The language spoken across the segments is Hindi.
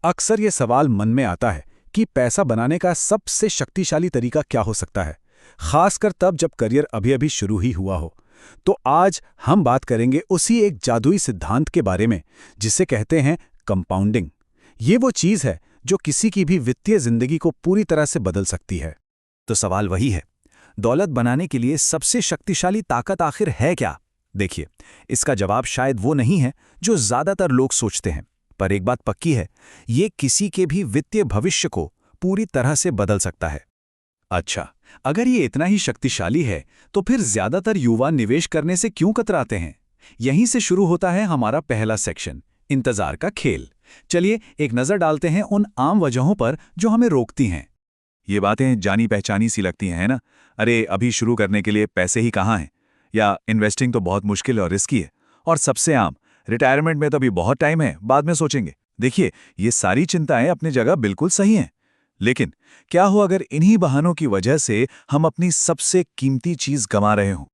अक्सर ये सवाल मन में आता है कि पैसा बनाने का सबसे शक्तिशाली तरीका क्या हो सकता है, खासकर तब जब करियर अभी-अभी शुरू ही हुआ हो। तो आज हम बात करेंगे उसी एक जादुई सिद्धांत के बारे में जिसे कहते हैं कंपाउंडिंग। ये वो चीज़ है जो किसी की भी वित्तीय जिंदगी को पूरी तरह से बदल सकती है। तो सवाल वही है, दौलत बनाने के लिए सबसे शक्तिशाली ताकत आखिर है क्या? देखिए, इसका जवाब शायद वो नहीं है जो ज्यादातर लोग सोचते हैं, पर एक बात पक्की है, ये किसी के भी वित्तीय भविष्य को पूरी तरह से बदल सकता है। अच्छा, अगर ये इतना ही शक्तिशाली है, तो फिर ज्यादातर युवा निवेश करने से क्यों कतराते हैं? यहीं से शुरू होता है हमारा पहला सेक्शन, इंतजार का खेल। चलिए एक नजर डालते हैं उन आम वजहों पर जो हमें रोकती हैं। ये बातें जानी पहचानी सी लगती हैं, है ना? अरे अभी शुरू करने के लिए पैसे ही कहाँ हैं, या इन्वेस्टिंग तो बहुत मुश्किल और रिस्की है, और सबसे आम, रिटायरमेंट में तो अभी बहुत टाइम है, बाद में सोचेंगे। देखिए, ये सारी चिंताएं अपनी जगह बिल्कुल सही हैं, लेकिन क्या हो अगर इन्हीं बहानों की वजह से हम अपनी सबसे कीमती चीज गंवा रहे हों?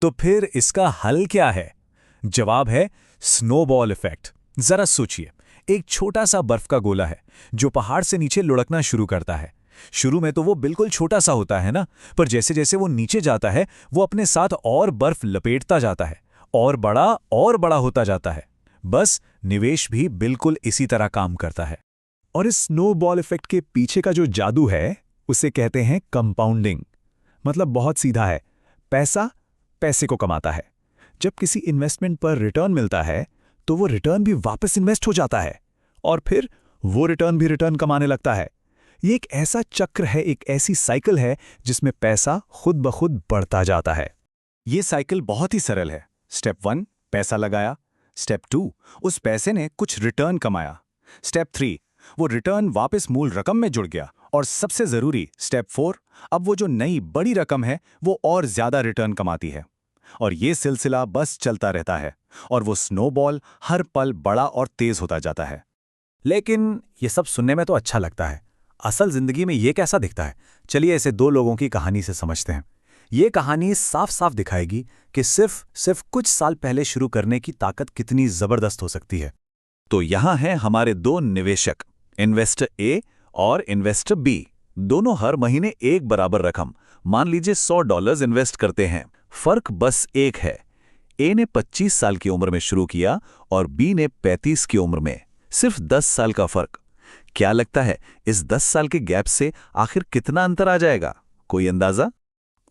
तो फिर इसका हल क्या है? जवाब है स्नोबॉल इफेक्ट। जरा सोचिए, एक छोटा सा बर्फ का गोला है जो पहाड़ से नीचे लुढ़कना शुरू करता है। शुरू में तो वो बिल्कुल छोटा सा होता है ना, पर जैसे जैसे वो नीचे जाता है वो अपने साथ और बर्फ लपेटता जाता है और बड़ा होता जाता है। बस निवेश भी बिल्कुल इसी तरह काम करता है। और इस स्नोबॉल इफेक्ट के पीछे का जो जादू है उसे कहते हैं कंपाउंडिंग। मतलब बहुत सीधा है, पैसा पैसे को कमाता है। जब किसी इन्वेस्टमेंट पर रिटर्न मिलता है तो वो रिटर्न भी वापस इन्वेस्ट हो जाता है और फिर वो रिटर्न भी रिटर्न कमाने लगता है। ये एक ऐसा चक्र है, एक ऐसी साइकिल है जिसमें पैसा खुद ब खुद बढ़ता जाता है। ये साइकिल बहुत ही सरल है। स्टेप 1, पैसा लगाया। स्टेप 2, उस पैसे ने कुछ रिटर्न कमाया। स्टेप 3, वो रिटर्न वापस मूल रकम में जुड़ गया। और सबसे जरूरी स्टेप 4, अब वो जो नई बड़ी रकम है वो और ज्यादा रिटर्न कमाती है। और ये सिलसिला बस चलता रहता है और वो स्नोबॉल हर पल बड़ा और तेज होता जाता है। लेकिन ये सब सुनने में तो अच्छा लगता है, असल जिंदगी में ये कैसा दिखता है? चलिए इसे दो लोगों की कहानी से समझते हैं। ये कहानी साफ साफ दिखाएगी कि सिर्फ कुछ साल पहले शुरू करने की ताकत कितनी जबरदस्त हो सकती है। तो यहाँ हैं हमारे दो निवेशक, इन्वेस्टर ए और इन्वेस्टर बी। दोनों हर महीने एक बराबर रकम, मान लीजिए $100 इन्वेस्ट करते हैं। फर्क बस एक है, ए ने 25 साल की उम्र में शुरू किया और बी ने 35 की उम्र में। सिर्फ 10 साल का फर्क। क्या लगता है इस 10 साल के गैप से आखिर कितना अंतर आ जाएगा? कोई अंदाजा?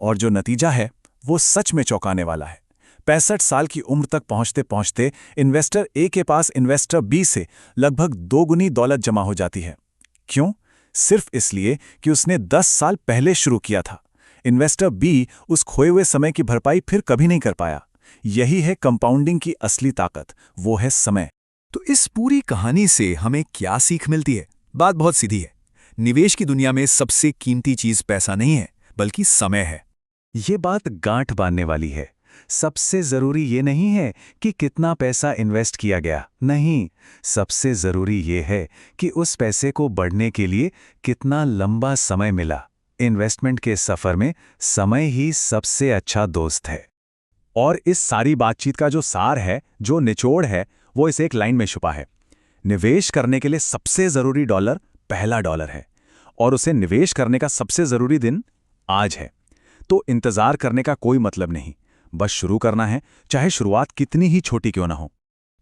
और जो नतीजा है वो सच में चौंकाने वाला है। 65 साल की उम्र तक पहुंचते पहुंचते इन्वेस्टर ए के पास इन्वेस्टर बी से लगभग 2 गुनी दौलत जमा हो जाती है। क्यों? सिर्फ इसलिए कि उसने 10 साल पहले शुरू किया था। इन्वेस्टर बी उस खोए हुए समय की भरपाई फिर कभी नहीं कर पाया। यही है कंपाउंडिंग की असली ताकत, वो है समय। तो इस पूरी कहानी से हमें क्या सीख मिलती है? बात बहुत सीधी है। निवेश की दुनिया में सबसे कीमती चीज पैसा नहीं है, बल्कि समय है। ये बात गांठ बांधने वाली है। सबसे जरूरी ये नहीं है कि कितना पैसा इन्वेस्ट किया गया, नहीं, सबसे जरूरी ये है कि उस पैसे को बढ़ने के लिए कितना लंबा समय मिला। इन्वेस्टमेंट के सफर में समय ही सबसे अच्छा दोस्त है। और इस सारी बातचीत का जो सार है, जो निचोड़ है, वो इस एक लाइन में छुपा है। निवेश करने के लिए सबसे जरूरी डॉलर पहला डॉलर है, और उसे निवेश करने का सबसे जरूरी दिन आज है। तो इंतजार करने का कोई मतलब नहीं, बस शुरू करना है, चाहे शुरुआत कितनी ही छोटी क्यों ना हो।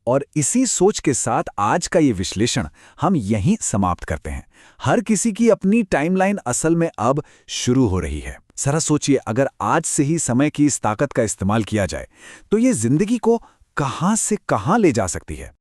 और इसी सोच के साथ आज का ये विश्लेषण हम यहीं समाप्त करते हैं। हर किसी की अपनी टाइमलाइन असल में अब शुरू हो रही है। जरा सोचिए, अगर आज से ही समय की इस ताकत का इस्तेमाल किया जाए तो ये जिंदगी को कहां से कहां ले जा सकती है।